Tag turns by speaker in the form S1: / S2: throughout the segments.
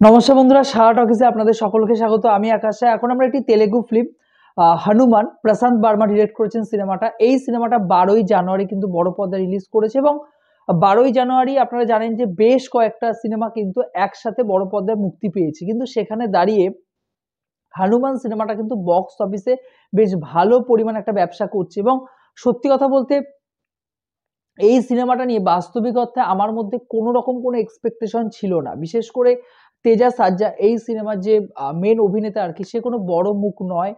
S1: নমস্কার বন্ধুরা, সারা টকিজে আপনাদের সকলকে স্বাগত। আমি আকাশে। এখন আমরা একটি তেলেগু ফিল্ম হনুমান, প্রশান্ত বার্মা ডিরেক্ট করেছেন সিনেমাটা। এই সিনেমাটা 12ই জানুয়ারি কিন্তু বড় পর্দায় রিলিজ করেছে এবং 12ই জানুয়ারি আপনারা জানেন যে বেশ কয়েকটা সিনেমা কিন্তু একসাথে বড় পর্দায় মুক্তি পেয়েছে, কিন্তু সেখানে দাঁড়িয়ে হনুমান সিনেমাটা কিন্তু বক্স অফিসে বেশ ভালো পরিমাণ একটা ব্যবসা করছে এবং সত্যি কথা বলতে এই সিনেমাটা নিয়ে বাস্তবিক অর্থে আমার মধ্যে কোনো রকম কোনো এক্সপেকটেশন ছিল না। বিশেষ করে তেজা সাজ্জা এই সিনেমার যে মেন অভিনেতা আর কি, সে কোনো বড় মুখ নয়।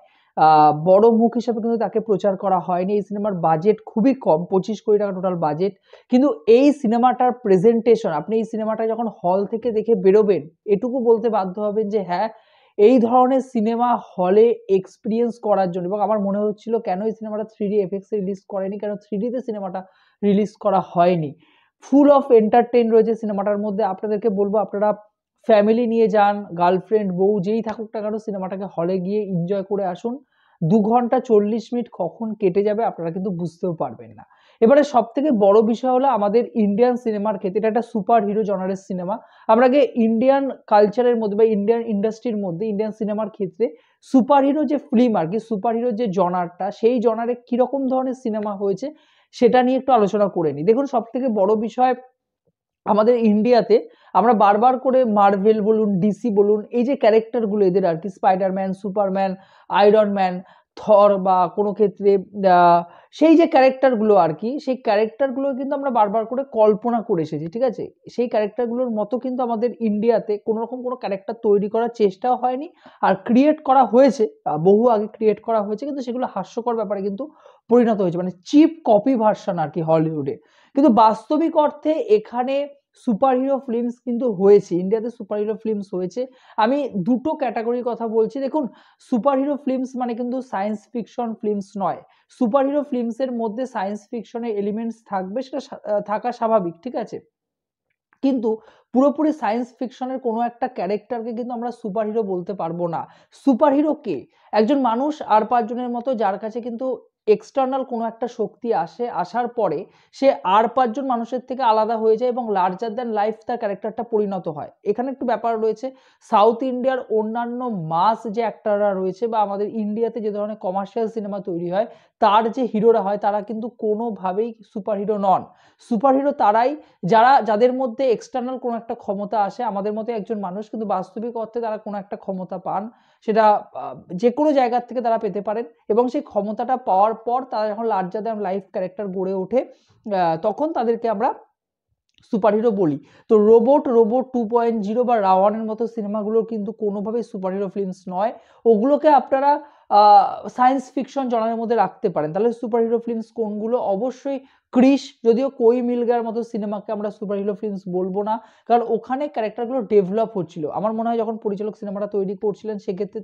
S1: বড় মুখ হিসেবে কিন্তু তাকে প্রচার করা হয়নি। এই সিনেমার বাজেট খুবই কম, 25 কোটি টাকা টোটাল বাজেট। কিন্তু এই সিনেমাটার প্রেজেন্টেশন, আপনি এই সিনেমাটা যখন হল থেকে দেখে বেরোবেন, এটুকু বলতে বাধ্য হবেন যে হ্যাঁ, এই ধরনের সিনেমা হলে এক্সপিরিয়েন্স করার জন্য। এবং আমার মনে হচ্ছিল কেন এই সিনেমাটা 3D এফএক্সে রিলিজ করেনি, কেন 3D তে সিনেমাটা রিলিজ করা হয়নি। ফুল অফ এন্টারটেইন রয়েছে সিনেমাটার মধ্যে। আপনাদেরকে বলবো আপনারা ফ্যামিলি নিয়ে যান, গার্লফ্রেন্ড বউ যেই থাকুক না কেন, সিনেমাটাকে হলে গিয়ে এনজয় করে আসুন। 2 ঘন্টা 40 মিনিট কখন কেটে যাবে আপনারা কিন্তু বুঝতেও পারবেন না। এবারে সব থেকে বড় বিষয় হলো আমাদের ইন্ডিয়ান সিনেমার ক্ষেত্রে এটা একটা সুপার হিরো জনারের সিনেমা। আমরা আগে ইন্ডিয়ান কালচারের মধ্যে বা ইন্ডিয়ান ইন্ডাস্ট্রির মধ্যে, ইন্ডিয়ান সিনেমার ক্ষেত্রে সুপার হিরো যে ফিল্ম আর কি, সুপার হিরো যে জনারটা, সেই জনারে কিরকম ধরনের সিনেমা হয়েছে সেটা নিয়ে একটু আলোচনা করে নিই। দেখুন, সব থেকে বড় বিষয় আমাদের ইন্ডিয়াতে আমরা বারবার করে মার্ভেল বলুন, ডিসি বলুন, এই যে ক্যারেক্টারগুলো এদের আর কি, স্পাইডারম্যান, সুপারম্যান, আয়রন ম্যান, থর বা কোনো ক্ষেত্রে সেই যে ক্যারেক্টারগুলো আর কি, সেই ক্যারেক্টারগুলো কিন্তু আমরা বারবার করে কল্পনা করে এসেছি, ঠিক আছে? সেই ক্যারেক্টারগুলোর মতো কিন্তু আমাদের ইন্ডিয়াতে কোনো রকম কোনো ক্যারেক্টার তৈরি করার চেষ্টাও হয়নি। আর ক্রিয়েট করা হয়েছে, বহু আগে ক্রিয়েট করা হয়েছে, কিন্তু সেগুলো হাস্যকর ব্যাপারে কিন্তু পরিণত হয়েছে, মানে চিপ কপি ভার্সন আর কি হলিউডে। কিন্তু বাস্তবিক অর্থে এখানে সুপার হিরো ফিল্মস কিন্তু হয়েছে, ইন্ডিয়াতে সুপার হিরো ফিল্মস হয়েছে। আমি দুটো ক্যাটাগরির কথা বলছি। দেখুন, সুপার হিরো ফিল্মস মানে কিন্তু সায়েন্স ফিকশন ফিল্মস নয়। সুপার হিরো ফিল্মসের মধ্যে সায়েন্স ফিকশনের এলিমেন্টস থাকবে, সেটা থাকা স্বাভাবিক, ঠিক আছে? কিন্তু পুরোপুরি সায়েন্স ফিকশনের কোনো একটা ক্যারেক্টারকে কিন্তু আমরা সুপার হিরো বলতে পারবো না। সুপার হিরো কে? একজন মানুষ আর 5 জনের মতো, যার কাছে কিন্তু এক্সটার্নাল কোনো একটা শক্তি আসে, আসার পরে সে আর 5 জন মানুষের থেকে আলাদা হয়ে যায় এবং লার্জার দ্যান লাইফ তার ক্যারেক্টারটা পরিণত হয়। এখানে একটু ব্যাপার রয়েছে, সাউথ ইন্ডিয়ার অন্যান্য মাস যে অ্যাক্টররা রয়েছে বা আমাদের ইন্ডিয়াতে যে ধরনের কমার্শিয়াল সিনেমা তৈরি হয়, তার যে হিরোরা হয় তারা কিন্তু কোনোভাবেই সুপার হিরো নন। সুপার হিরো তারাই যাদের মধ্যে এক্সটার্নাল কোনো একটা ক্ষমতা আসে। আমাদের মতো একজন মানুষ কিন্তু বাস্তবিক অর্থে তারা কোনো একটা ক্ষমতা পান, সেটা যে কোনো জায়গার থেকে তারা পেতে পারেন এবং সেই ক্ষমতাটা পাওয়ার পর তারা যখন লার্জার দ্যান লাইফ ক্যারেক্টার গড়ে ওঠে, তখন তাদেরকে আমরা সুপার হিরো বলি। তো রোবট 2.0 বা রাওয়ানের মতো সিনেমাগুলো কিন্তু কোনোভাবেই সুপার হিরো ফিল্মস নয়। ওগুলোকে আপনারা সায়েন্স ফিকশন জনারের মধ্যে রাখতে পারেন। তাহলে সুপার হিরো ফিল্মস কোনগুলো? অবশ্যই ক্রিশ, যদিও কোই মিল গায়ার মতো সিনেমাকে আমরা সুপার হিরো ফিল্মস বলবো না, কারণ ওখানে ক্যারেক্টারগুলো ডেভেলপ হচ্ছিল। আমার মনে হয় যখন পরিচালক সিনেমাটা তৈরি করছিলেন, সেক্ষেত্রে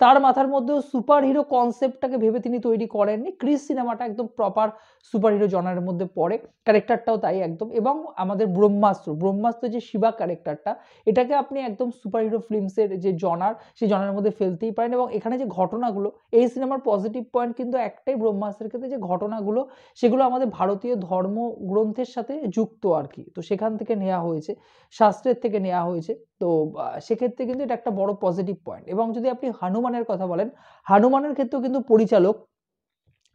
S1: তার মাথার মধ্যেও সুপার হিরো কনসেপ্টটাকে ভেবে তিনি তৈরি করেননি। ক্রিস সিনেমাটা একদম প্রপার সুপার হিরো জনারের মধ্যে পড়ে, ক্যারেক্টারটাও তাই একদম। এবং আমাদের ব্রহ্মাস্ত্র যে শিবা ক্যারেক্টারটা, এটাকে আপনি একদম সুপার হিরো ফিল্মসের যে জনার, সেই জনারের মধ্যে ফেলতেই পারেন। এবং এখানে যে ঘটনাগুলো, এই সিনেমার পজিটিভ পয়েন্ট কিন্তু একটাই ব্রহ্মাস্ত্রের ক্ষেত্রে, যে ঘটনাগুলো সেগুলো আমাদের ভারতীয় ধর্মগ্রন্থের সাথে যুক্ত আর কি। তো সেখান থেকে নেওয়া হয়েছে, শাস্ত্রের থেকে নেওয়া হয়েছে। তো সেক্ষেত্রে কিন্তু এটা একটা বড় পজিটিভ পয়েন্ট। এবং যদি আপনি হনুমানের কথা বলেন, হনুমানের ক্ষেত্রেও কিন্তু পরিচালক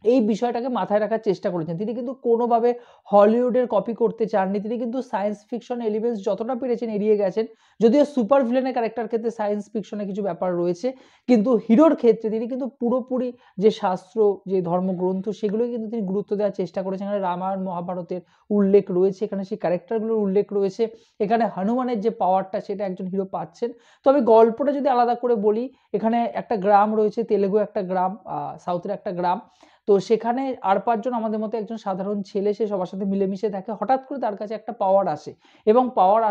S1: এই বিষয়টাকে মাথায় রাখার চেষ্টা করেছেন। তিনি কিন্তু কোনোভাবে হলিউডের কপি করতে চাননি। তিনি কিন্তু সায়েন্স ফিকশন এলিমেন্টস যতটা পেরেছেন এড়িয়ে গেছেন। যদিও সুপার ভিলেনের ক্যারেক্টার ক্ষেত্রে সায়েন্স ফিকশনে কিছু ব্যাপার রয়েছে, কিন্তু হিরোর ক্ষেত্রে তিনি কিন্তু পুরোপুরি যে শাস্ত্র, যে ধর্মগ্রন্থ, সেগুলোই কিন্তু তিনি গুরুত্ব দেওয়ার চেষ্টা করেছেন। এখানে রামায়ণ, মহাভারতের উল্লেখ রয়েছে, এখানে সেই ক্যারেক্টারগুলোর উল্লেখ রয়েছে। এখানে হনুমানের যে পাওয়ারটা, সেটা একজন হিরো পাচ্ছেন। তবে গল্পটা যদি আলাদা করে বলি, এখানে একটা গ্রাম রয়েছে, তেলেগু একটা গ্রাম, সাউথের একটা গ্রাম। তো সেখানে আর 5 জন আমাদের মতো একজন সাধারণ ছেলে, সে সবার সাথে মিলেমিশে থাকে। হঠাৎ করে তার কাছে একটা পাওয়ার আসে এবং পাওয়ার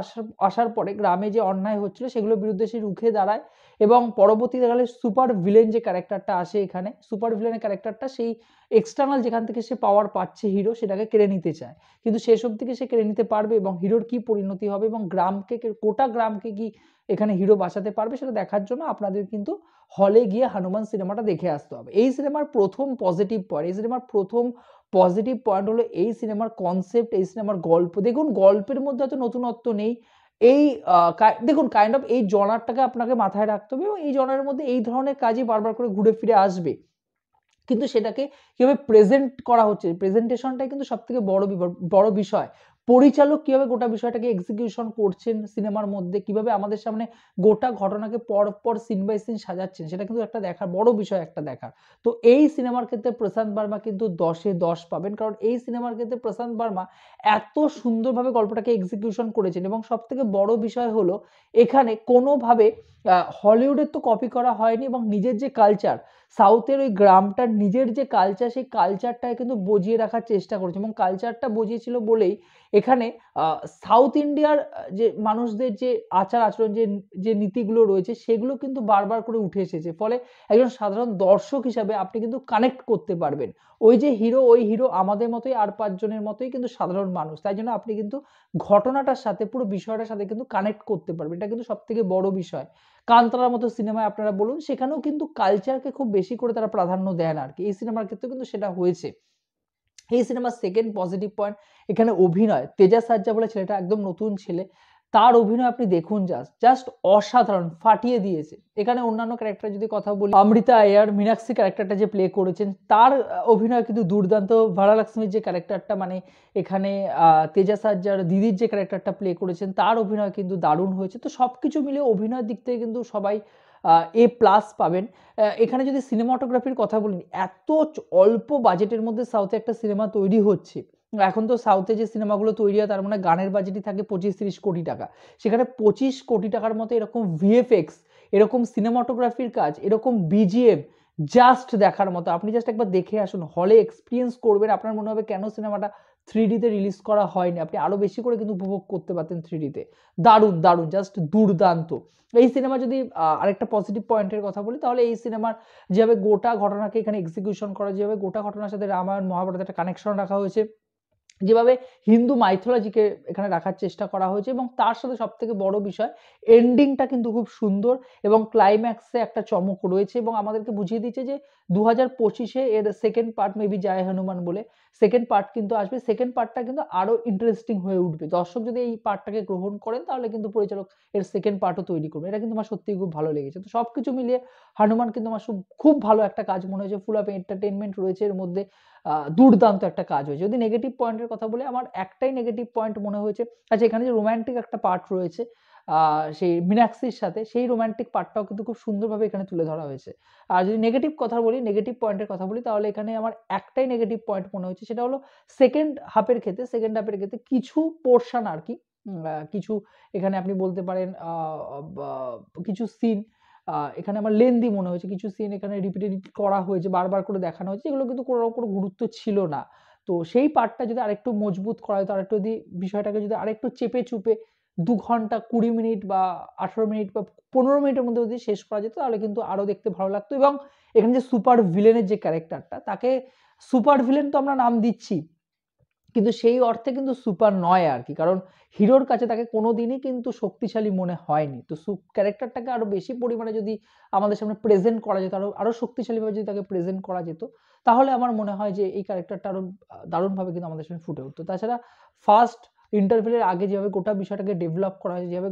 S1: আসার পরে গ্রামে যে অন্যায় হচ্ছিল সেগুলোর বিরুদ্ধে সে রুখে দাঁড়ায়। এবং পরবর্তীকালে সুপার ভিলেন যে ক্যারেক্টারটা আসে, এখানে সুপার ভিলেনের ক্যারেক্টারটা সেই এক্সটার্নাল যেখান থেকে সে পাওয়ার পাচ্ছে হিরো, সেটাকে কেড়ে নিতে চায়। কিন্তু শেষ অবধি সে কেড়ে নিতে পারবে এবং হিরোর কি পরিণতি হবে এবং গোটা গ্রামকে কি এখানে হিরো বাঁচাতে পারবে, সেটা দেখার জন্য আপনাদের কিন্তু হলে গিয়ে হনুমান সিনেমাটা দেখে আসতে হবে। এই সিনেমার প্রথম পজিটিভ পয়েন্ট হলো এই সিনেমার কনসেপ্ট, এই সিনেমার গল্প। দেখুন, গল্পের মধ্যে হয়তো নতুনত্ব নেই, এই দেখুন কাইন্ড অফ এই জনারটাকে আপনাকে মাথায় রাখতে হবে এবং এই জনারের মধ্যে এই ধরনের কাজই বারবার করে ঘুরে ফিরে আসবে, কিন্তু সেটাকে কিভাবে প্রেজেন্ট করা হচ্ছে, প্রেজেন্টেশনটাই কিন্তু সব থেকে বড় বিষয়। পরিচালক কিভাবে গোটা বিষয়টাকে এক্সিকিউশন করছেন সিনেমার মধ্যে, কিভাবে আমাদের সামনে গোটা ঘটনাকে পর পর সিন বাই সিন সাজাচ্ছেন, সেটা কিন্তু একটা দেখার বড় বিষয়, একটা দেখার। তো এই সিনেমার ক্ষেত্রে প্রশান্ত বার্মা কিন্তু 10-এ 10 পাবেন, কারণ এই সিনেমার ক্ষেত্রে প্রশান্ত বার্মা এত সুন্দরভাবে গল্পটাকে এক্সিকিউশন করেছেন এবং সব থেকে বড় বিষয় হলো এখানে কোনোভাবে হলিউডের তো কপি করা হয়নি এবং নিজের যে কালচার, সাউথের ওই গ্রামটার নিজের যে কালচার, সেই কালচারটাকে কিন্তু বজিয়ে রাখার চেষ্টা করেছে এবং কালচারটা বজিয়েছিল বলেই এখানে সাউথ ইন্ডিয়ার যে মানুষদের যে আচার আচরণ, যে নীতিগুলো রয়েছে সেগুলো কিন্তু বারবার করে উঠে এসেছে। ফলে একজন সাধারণ দর্শক হিসাবে আপনি কিন্তু কানেক্ট করতে পারবেন। ওই যে হিরো, ওই হিরো আমাদের মতোই আর 5 জনের মতোই কিন্তু সাধারণ মানুষ। তাই জন্য আপনি কিন্তু ঘটনাটার সাথে, পুরো বিষয়টার সাথে কিন্তু কানেক্ট করতে পারবেন। এটা কিন্তু সবথেকে বড় বিষয়। কান্তারার মতো সিনেমায় আপনারা বলুন, সেখানেও কিন্তু কালচারকে খুব বেশি করে তারা প্রাধান্য দেয় না আরকি। এই সিনেমার ক্ষেত্রেও কিন্তু সেটা হয়েছে। এই সিনেমার সেকেন্ড পজিটিভ পয়েন্ট এখানে অভিনয়। তেজা সাজ্জা বলে ছেলেটা একদম নতুন ছেলে। তার অভিনয় আপনি দেখুন জাস্ট অসাধারণ, ফাটিয়ে দিয়েছে। এখানে অন্যান্য ক্যারেক্টার যদি কথা বলি, অমৃতা আয়ার, মীনাক্ষী ক্যারেক্টারটা যে প্লে করেছেন তার অভিনয় কিন্তু দুর্দান্ত। ভারালক্ষ্মীর যে ক্যারেক্টারটা মানে এখানে তেজা সাজ্জার দিদির যে ক্যারেক্টারটা প্লে করেছেন তার অভিনয় কিন্তু দারুণ হয়েছে। তো সবকিছু মিলিয়ে অভিনয়ের দিক থেকে কিন্তু সবাই A+ পাবেন। এখানে যদি সিনেমাটোগ্রাফির কথা বলি, এত অল্প বাজেটের মধ্যে সাউথে একটা সিনেমা তৈরি হচ্ছে। এখন তো সাউথে যে সিনেমাগুলো তৈরি হয় তার মানে গানের বাজেটই থাকে 25-30 কোটি টাকা। সেখানে 25 কোটি টাকার মতো এরকম VFX, এরকম সিনেমাটোগ্রাফির কাজ, এরকম BGM জাস্ট দেখার মতো। আপনি জাস্ট একবার দেখে আসুন, হলে এক্সপেরিয়েন্স করবেন, আপনার মনে হবে কেন সিনেমাটা 3D তে রিলিজ করা হয়নি। আপনি আরো বেশি করে কিন্তু উপভোগ করতে পারতেন 3D তে। দারুণ জাস্ট দুর্দান্ত। এই সিনেমা যদি আরেকটা পজিটিভ পয়েন্টের কথা বলি, তাহলে এই সিনেমার যেভাবে গোটা ঘটনাকে এখানে এক্সিকিউশন করা, যেভাবে গোটা ঘটনার সাথে রামায়ণ মহাভারতের একটা কানেকশন রাখা হয়েছে, যেভাবে হিন্দু মাইথোলজিকে এখানে রাখার চেষ্টা করা হয়েছে এবং তার সাথে সবথেকে বড় বিষয় এন্ডিংটা কিন্তু খুব সুন্দর এবং ক্লাইম্যাক্সে একটা চমক রয়েছে এবং আমাদেরকে বুঝিয়ে দিচ্ছে যে 2025-এ এর সেকেন্ড পার্ট মেবি জয় হনুমান বলে সেকেন্ড পার্ট কিন্তু আসবে। সেকেন্ড পার্টটা কিন্তু আরো ইন্টারেস্টিং হয়ে উঠবে। দর্শক যদি এই পার্টটাকে গ্রহণ করেন তাহলে কিন্তু পরিচালক এর সেকেন্ড পার্টও তৈরি করবে। এটা কিন্তু আমার সত্যিই খুব ভালো লেগেছে। তো সবকিছু মিলিয়ে হনুমান কিন্তু আমার খুব ভালো একটা কাজ মনে হয়েছে। ফুল অফ এন্টারটেইনমেন্ট রয়েছে এর মধ্যে। দুর্দান্ত একটা কাজ হয়েছে। যদি নেগেটিভ পয়েন্টের কথা বলি, আমার একটাই নেগেটিভ পয়েন্ট মনে হয়েছে, আচ্ছা এখানে যে রোমান্টিক একটা পার্ট রয়েছে সেই মীনাক্ষীর সাথে, সেই রোমান্টিক পার্টটাও কিন্তু খুব সুন্দরভাবে এখানে তুলে ধরা হয়েছে। আর যদি নেগেটিভ কথা বলি, নেগেটিভ পয়েন্টের কথা বলি, তাহলে এখানে আমার একটাই নেগেটিভ পয়েন্ট মনে হয়েছে, সেটা হলো সেকেন্ড হাফের ক্ষেত্রে কিছু পোরশন আরকি, কিছু এখানে আপনি বলতে পারেন বা কিছু সিন এখানে আমার লেন্দি মনে হয়েছে। কিছু সিন এখানে রিপিটেড করা হয়েছে, বারবার করে দেখানো হয়েছে। এগুলো কিন্তু কোনো গুরুত্ব ছিল না। তো সেই পার্টটা যদি আরেকটু মজবুত করা হতো, আরেকটু যদি বিষয়টাকে যদি আরেকটু চেপে-চুপে ২ ঘন্টা ২০ মিনিট বা ১৮ মিনিট বা ১৫ মিনিটের মধ্যে যদি শেষ করা যেত তাহলে কিন্তু আরো দেখতে ভালো লাগতো এবং এখানে যে সুপার ভিলেনের যে ক্যারেক্টারটা, তাকে সুপার ভিলেন তো আমরা নাম দিচ্ছি, কিন্তু সেই অর্থে কিন্তু সুপার নয় আরকি। কারণ হিরোর কাছে তাকে কোনোদিনই কিন্তু শক্তিশালী মনে হয়নি। তো ক্যারেক্টারটাকে আরো বেশি পরিমাণে যদি আমাদের সামনে প্রেজেন্ট করা যেত, আরো শক্তিশালীভাবে যদি তাকে প্রেজেন্ট করা যেত, তাহলে আমার মনে হয় যে এই ক্যারেক্টারটা আরো দারুণভাবে কিন্তু আমাদের সামনে ফুটে উঠতো। তাছাড়া ফার্স্ট ইন্টারভেলের আগে যেভাবে গোটা বিষয়টাকে ডেভেলপ করা হয়েছে, যেভাবে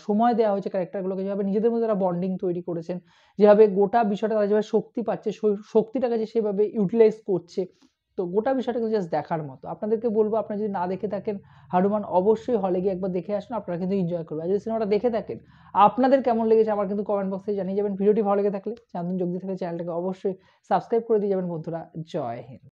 S1: সময় দেওয়া হয়েছে ক্যারেক্টারগুলোকে, যেভাবে নিজেদের মধ্যে তারা বন্ডিং তৈরি করেছেন, যেভাবে গোটা বিষয়টা তারা যেভাবে শক্তি পাচ্ছে, শক্তিটাকে যে সেভাবে ইউটিলাইজ করছে, তো গোটা বিষয়টা কিন্তু জাস্ট দেখার মতো। আপনাদেরকে বলবো, আপনারা যদি না দেখে থাকেন হনুমান, অবশ্যই হলে গিয়ে একবার দেখে আসুন, আপনারা কিন্তু এনজয় করবেন। আর যদি সিনেমাটা দেখে থাকেন, আপনাদের কেমন লেগেছে আমার কিন্তু কমেন্ট বক্সে জানিয়ে যাবেন। ভিডিওটি ভালো লেগে থাকলে, চ্যানেল যোগ দিয়ে থাকলে চ্যানেলটাকে অবশ্যই সাবস্ক্রাইব করে দিয়ে যাবেন বন্ধুরা। জয় হিন্দ।